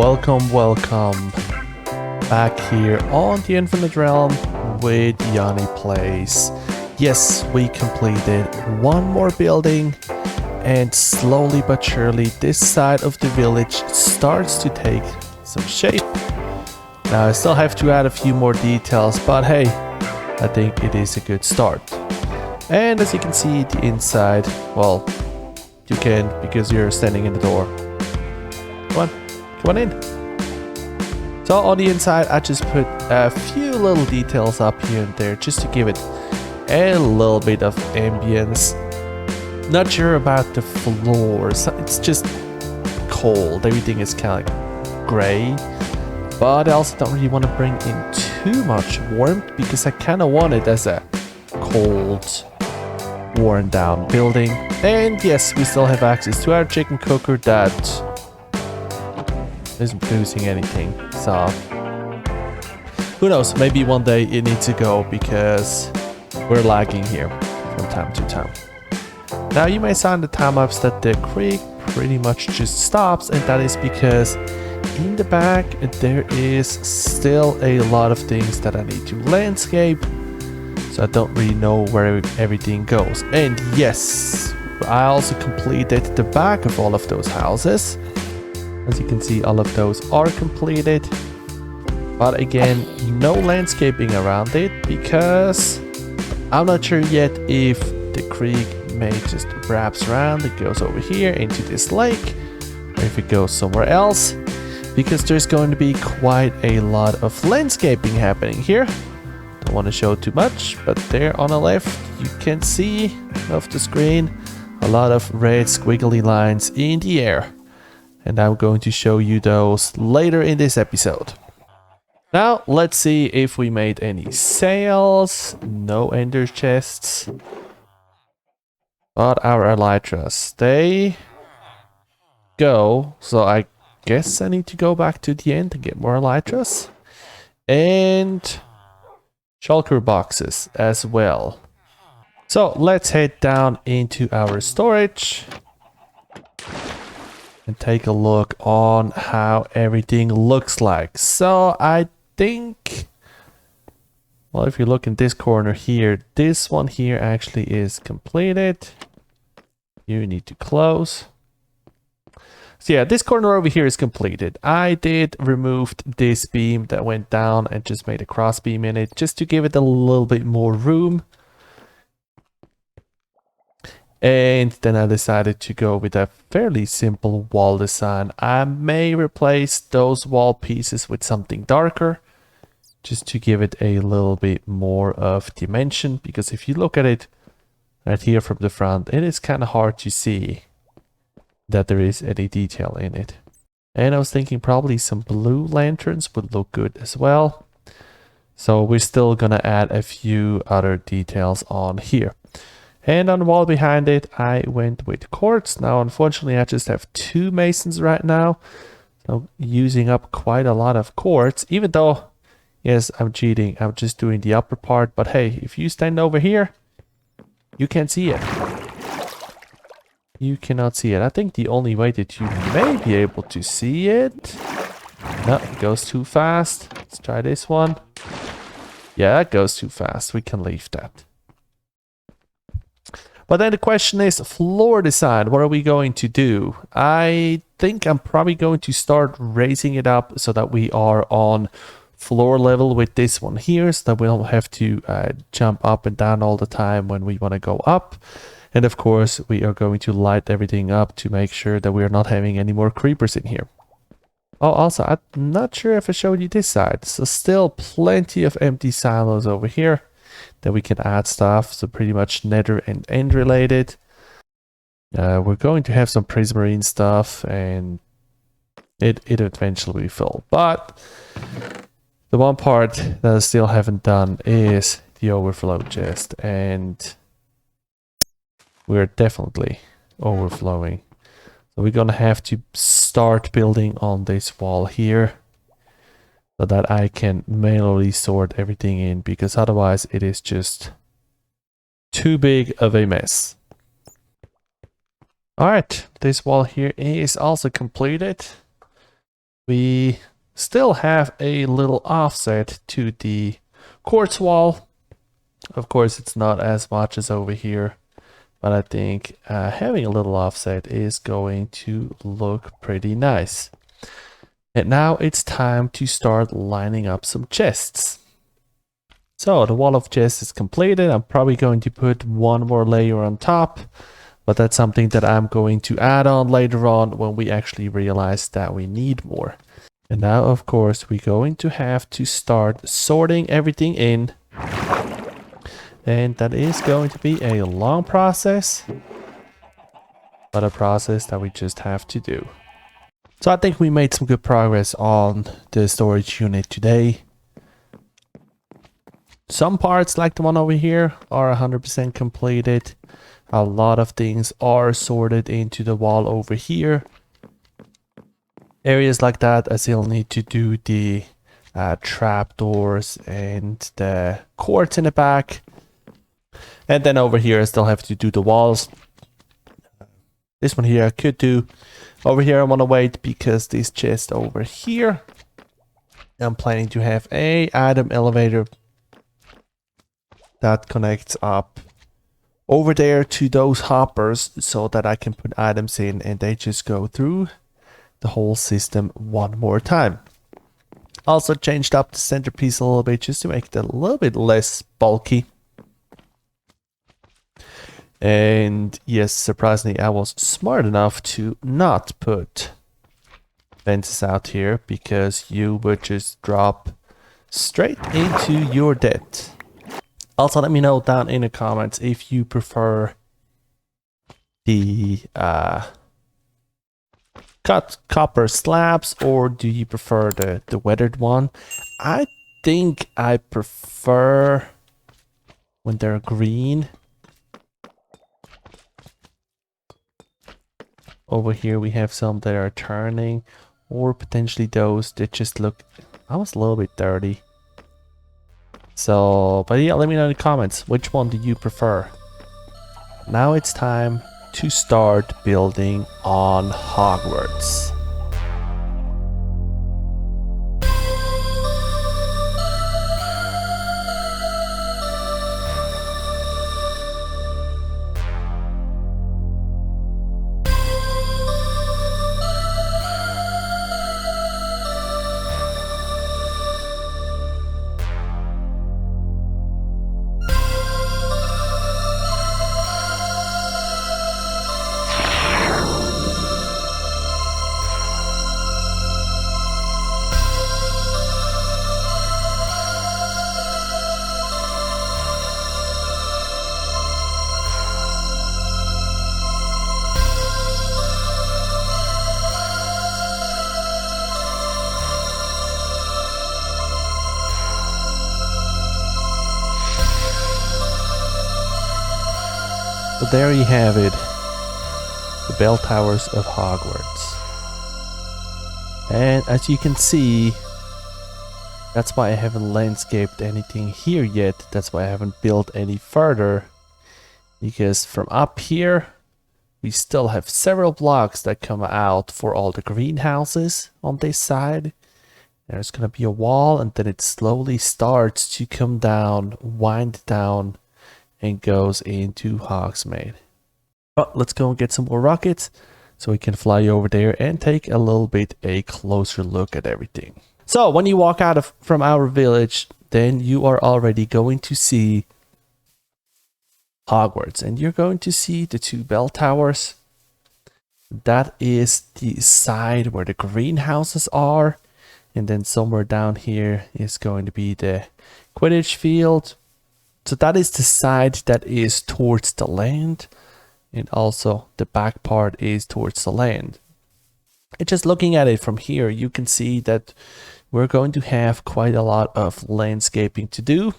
welcome back here on the Infinite Realm with Yanni Plays. Yes, we completed one more building, and slowly but surely this side of the village starts to take some shape. Now I still have to add a few more details, but hey, I think it is a good start. And as you can see, the inside, well, you can because you're standing in the door. Come on in. So on the inside, I just put a few little details up here and there just to give it a little bit of ambience. Not sure about the floors. It's just cold. Everything is kind of gray. But I also don't really want to bring in too much warmth because I kind of want it as a cold, worn down building. And yes, we still have access to our chicken cooker that isn't producing anything. So who knows, maybe one day it needs to go because we're lagging here from time to time. Now you may saw in the time-lapse that the creek pretty much just stops, and that is because in the back there is still a lot of things that I need to landscape, so I don't really know where everything goes. And yes, I also completed the back of all of those houses. As you can see, all of those are completed, but again, no landscaping around it because I'm not sure yet if the creek may just wraps around, it goes over here into this lake, or if it goes somewhere else, because there's going to be quite a lot of landscaping happening here. Don't want to show too much, but there on the left you can see off the screen a lot of red squiggly lines in the air, and I'm going to show you those later in this episode. Now let's see if we made any sales. No ender chests, but our elytras, they go. So I guess I need to go back to the end and get more elytras and shulker boxes as well. So let's head down into our storage and take a look on how everything looks like. So I think, well, if you look in this corner here, this one here actually is completed. You need to close. So yeah, this corner over here is completed. I did remove this beam that went down and just made a cross beam in it just to give it a little bit more room. And then I decided to go with a fairly simple wall design. I may replace those wall pieces with something darker just to give it a little bit more of dimension, because if you look at it right here from the front, it is kind of hard to see that there is any detail in it. And I was thinking probably some blue lanterns would look good as well. So we're still gonna add a few other details on here. And on the wall behind it, I went with quartz. Now, unfortunately, I just have 2 masons right now. So using up quite a lot of quartz, even though, yes, I'm cheating. I'm just doing the upper part. But hey, if you stand over here, you can't see it. You cannot see it. I think the only way that you may be able to see it... No, it goes too fast. Let's try this one. Yeah, it goes too fast. We can leave that. But then the question is floor design. What are we going to do? I think I'm probably going to start raising it up so that we are on floor level with this one here, so that we don't have to jump up and down all the time when we want to go up. And of course, we are going to light everything up to make sure that we are not having any more creepers in here. Oh, also, I'm not sure if I showed you this side. So still plenty of empty silos over here that we can add stuff. So pretty much nether and end related. We're going to have some prismarine stuff, and it eventually will fill. But the one part that I still haven't done is the overflow chest, and we're definitely overflowing. So we're gonna have to start building on this wall here so that I can manually sort everything in, because otherwise it is just too big of a mess. Alright, this wall here is also completed. We still have a little offset to the quartz wall. Of course, it's not as much as over here, but I think having a little offset is going to look pretty nice. And now it's time to start lining up some chests. So the wall of chests is completed. I'm probably going to put one more layer on top, but that's something that I'm going to add on later on when we actually realize that we need more. And now, of course, we're going to have to start sorting everything in. And that is going to be a long process, but a process that we just have to do. So I think we made some good progress on the storage unit today. Some parts, like the one over here, are 100% completed. A lot of things are sorted into the wall over here. Areas like that, I still need to do the trapdoors and the quartz in the back. And then over here, I still have to do the walls. This one here I could do. Over here, I want to wait because this chest over here, I'm planning to have a item elevator that connects up over there to those hoppers so that I can put items in and they just go through the whole system one more time. Also changed up the centerpiece a little bit just to make it a little bit less bulky. And yes, surprisingly, I was smart enough to not put fences out here because you would just drop straight into your debt. Also, let me know down in the comments if you prefer the cut copper slabs or do you prefer the weathered one. I think I prefer when they're green. Over here we have some that are turning, or potentially those that just look almost a little bit dirty. So, but yeah, let me know in the comments, which one do you prefer? Now it's time to start building on Hogwarts. So there you have it, the bell towers of Hogwarts. And as you can see, that's why I haven't landscaped anything here yet. That's why I haven't built any further. Because from up here, we still have several blocks that come out for all the greenhouses on this side. There's gonna be a wall and then it slowly starts to come down, wind down, and goes into Hogsmeade. But let's go and get some more rockets so we can fly over there and take a little bit a closer look at everything. So when you walk out from our village, then you are already going to see Hogwarts and you're going to see the two bell towers. That is the side where the greenhouses are, and then somewhere down here is going to be the Quidditch field. So that is the side that is towards the land, and also the back part is towards the land. And just looking at it from here, you can see that we're going to have quite a lot of landscaping to do,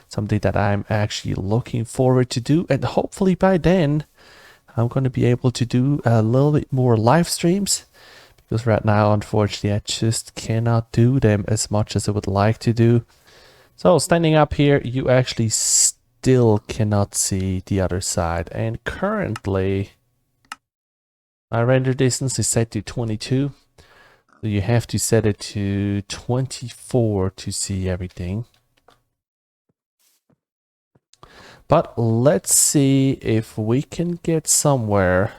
something that I'm actually looking forward to do, and hopefully by then I'm going to be able to do a little bit more live streams, because right now unfortunately I just cannot do them as much as I would like to do. So standing up here, you actually still cannot see the other side. And currently, my render distance is set to 22. So you have to set it to 24 to see everything. But let's see if we can get somewhere.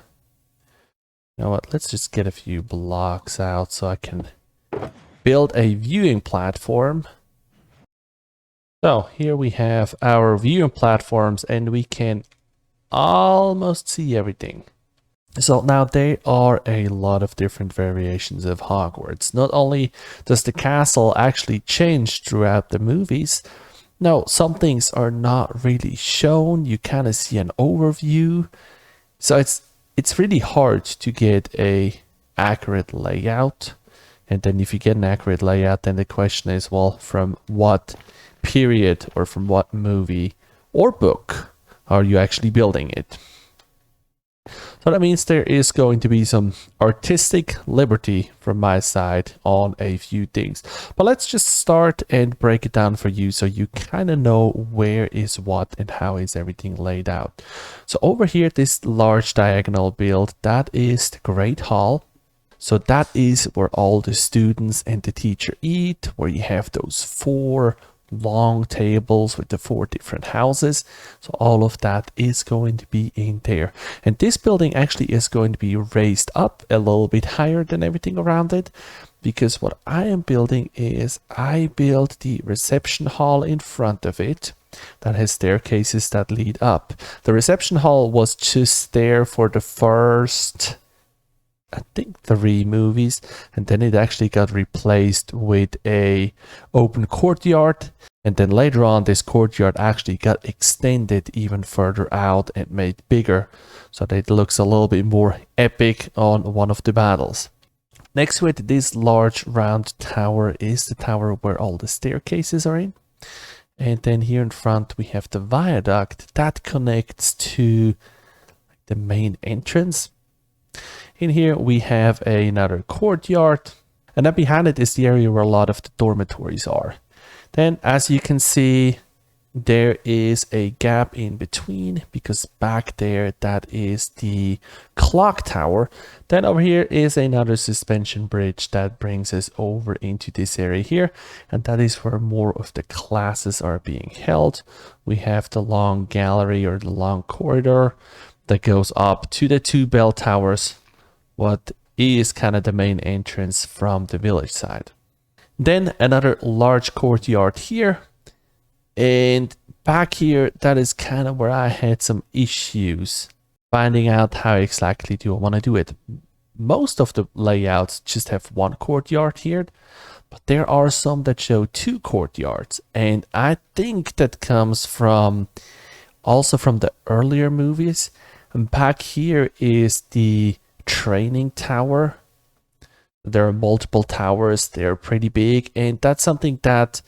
You know what? Let's just get a few blocks out so I can build a viewing platform. So here we have our viewing platforms and we can almost see everything. So now there are a lot of different variations of Hogwarts. Not only does the castle actually change throughout the movies, no, some things are not really shown. You kind of see an overview. So it's really hard to get a accurate layout. And then if you get an accurate layout, then the question is, well, from what period or from what movie or book are you actually building it? So that means there is going to be some artistic liberty from my side on a few things. But let's just start and break it down for you so you kind of know where is what and how is everything laid out. So over here, this large diagonal build, that is the Great Hall. So that is where all the students and the teacher eat, where you have those 4 long tables with the 4 different houses. So all of that is going to be in there. And this building actually is going to be raised up a little bit higher than everything around it, because what I am building is I built the reception hall in front of it that has staircases that lead up. The reception hall was just there for the first, I think, 3 movies, and then it actually got replaced with a open courtyard, and then later on this courtyard actually got extended even further out and made bigger, so that it looks a little bit more epic on one of the battles. Next to it, this large round tower is the tower where all the staircases are in, and then here in front we have the viaduct that connects to the main entrance. In here we have another courtyard, and then behind it is the area where a lot of the dormitories are. Then, as you can see, there is a gap in between, because back there that is the clock tower. Then over here is another suspension bridge that brings us over into this area here, and that is where more of the classes are being held. We have the long gallery or the long corridor that goes up to the 2 bell towers, what is kind of the main entrance from the village side. Then another large courtyard here, and back here, that is kind of where I had some issues finding out how exactly do I want to do it. Most of the layouts just have 1 courtyard here, but there are some that show 2 courtyards, and I think that comes from also from the earlier movies. And back here is the training tower. There are multiple towers, they're pretty big, and that's something that,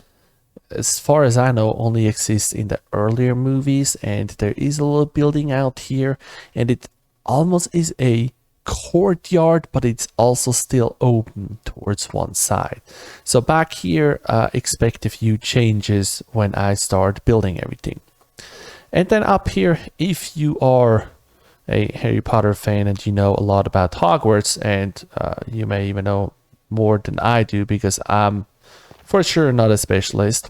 as far as I know, only exists in the earlier movies. And there is a little building out here, and it almost is a courtyard, but it's also still open towards one side. So back here, expect a few changes when I start building everything. And then up here, if you are a Harry Potter fan and you know a lot about Hogwarts, and you may even know more than I do because I'm for sure not a specialist,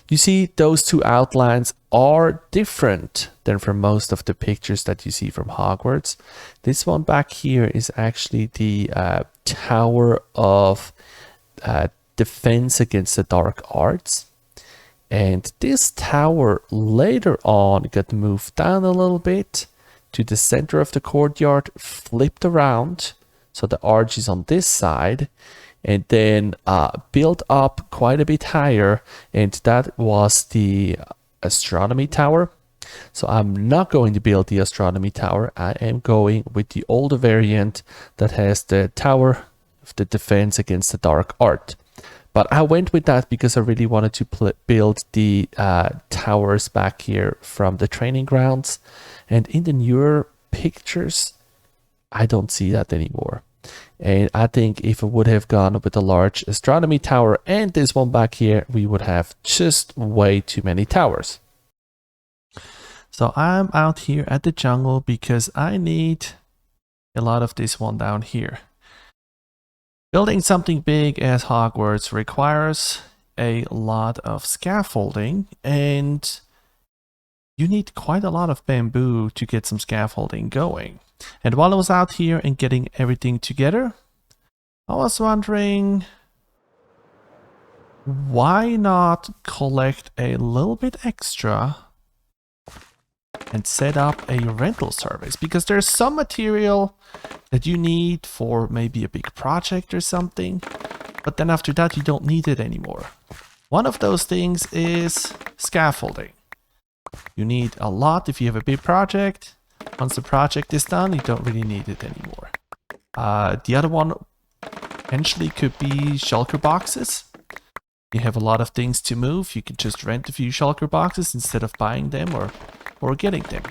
you see those 2 outlines are different than from most of the pictures that you see from Hogwarts. This one back here is actually the Tower of Defense Against the Dark Arts. And this tower later on got moved down a little bit to the center of the courtyard, flipped around, so the arch is on this side, and then built up quite a bit higher, and that was the astronomy tower. So I'm not going to build the astronomy tower. I am going with the older variant that has the Tower of the Defense Against the Dark Art. But I went with that because I really wanted to build the towers back here from the training grounds. And in the newer pictures, I don't see that anymore. And I think if I would have gone with a large astronomy tower and this one back here, we would have just way too many towers. So I'm out here at the jungle because I need a lot of this one down here. Building something big as Hogwarts requires a lot of scaffolding, and you need quite a lot of bamboo to get some scaffolding going. And while I was out here and getting everything together, I was wondering, why not collect a little bit extra and set up a rental service? Because there's some material that you need for maybe a big project or something, but then after that you don't need it anymore. One of those things is scaffolding. You need a lot if you have a big project. Once the project is done, you don't really need it anymore. The other one potentially could be shulker boxes. You have a lot of things to move, you can just rent a few shulker boxes instead of buying them or getting them.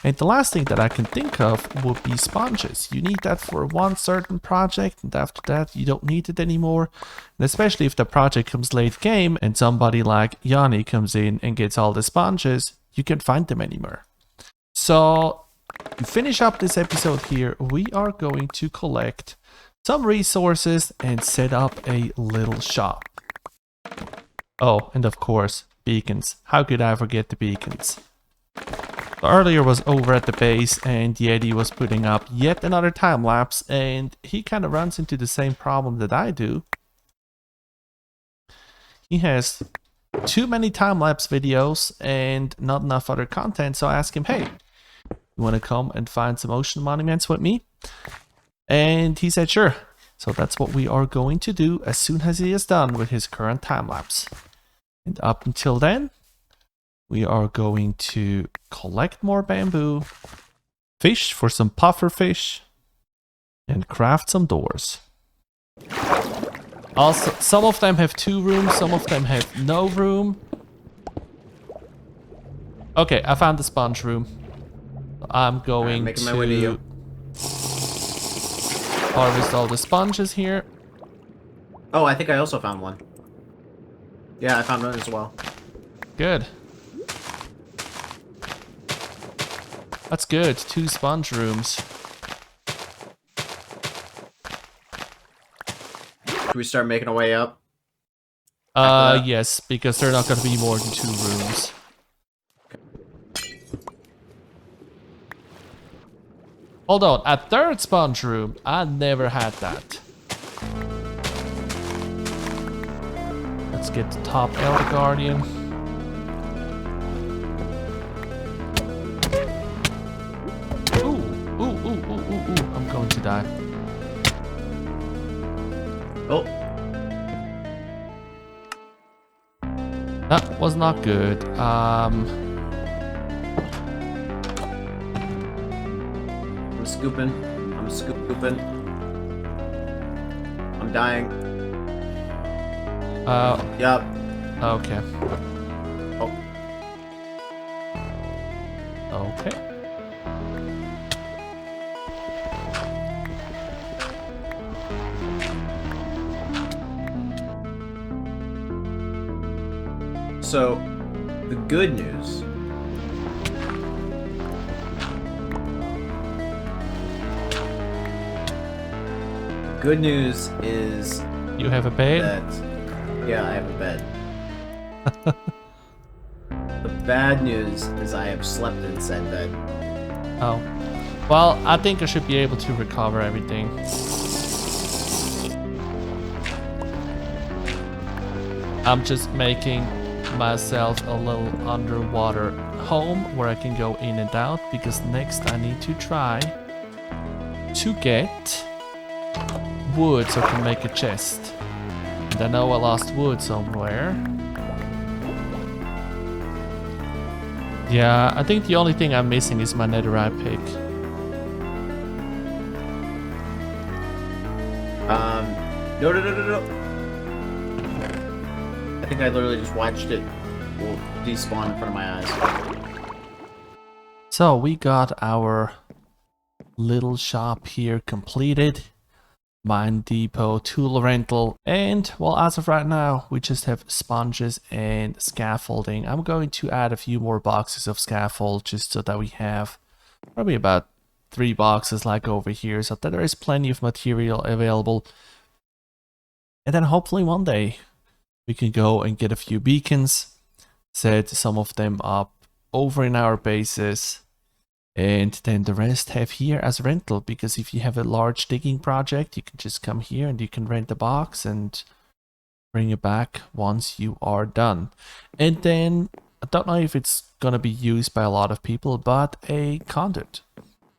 And the last thing that I can think of would be sponges. You need that for one certain project, and after that you don't need it anymore. And especially if the project comes late game and somebody like Yanni comes in and gets all the sponges, you can't find them anymore. So to finish up this episode here, we are going to collect some resources and set up a little shop. Oh, and of course, beacons. How could I forget the beacons? Earlier was over at the base and Yeti was putting up yet another time lapse, and he kind of runs into the same problem that I do. He has too many time lapse videos and not enough other content, so I asked him, hey, you want to come and find some ocean monuments with me? And he said sure. So that's what we are going to do as soon as he is done with his current time lapse. And up until then, we are going to collect more bamboo, fish for some puffer fish, and craft some doors. Also, some of them have 2 rooms, some of them have no room. Okay, I found the sponge room. I'm going making my way to you. Harvest all the sponges here. Oh, I think I also found one. Yeah, I found one as well. Good. That's good. 2 sponge rooms. Can we start making our way up? Yes, because there are not going to be more than 2 rooms. Hold on, a 3rd sponge room? I never had that. Let's get the top Elder Guardian. Ooh, I'm going to die. Oh. That was not good. I'm scooping. I'm dying. Yup. Okay. Oh. Okay. So, the good news. Good news is You have a bed? that, yeah, I have a bed. The bad news is I have slept in said bed. Oh. Well, I think I should be able to recover everything. I'm just making myself a little underwater home where I can go in and out, because next I need to try to get wood so I can make a chest. And I know I lost wood somewhere. Yeah, I think the only thing I'm missing is my netherite pick. No. I think I literally just watched it despawn in front of my eyes. So we got our little shop here completed. Mine depot, tool rental, and well, as of right now we just have sponges and scaffolding. I'm going to add a few more boxes of scaffold just so that we have probably about 3 boxes like over here, so that there is plenty of material available And then hopefully one day we can go and get a few beacons, set some of them up over in our bases, and then the rest have here as rental, because if you have a large digging project, you can just come here and you can rent a box and bring it back once you are done. And then I don't know if it's gonna be used by a lot of people, but a conduit.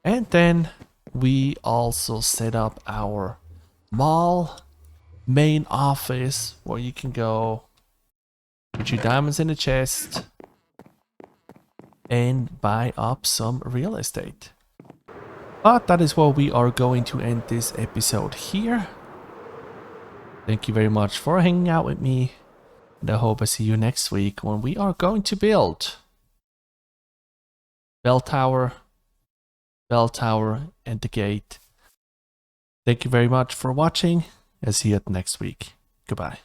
And then we also set up our mall main office where you can go put your diamonds in the chest and buy up some real estate. But that is where we are going to end this episode here. Thank you very much for hanging out with me, and I hope I see you next week when we are going to build bell tower, and the gate. Thank you very much for watching. I'll see you next week. Goodbye.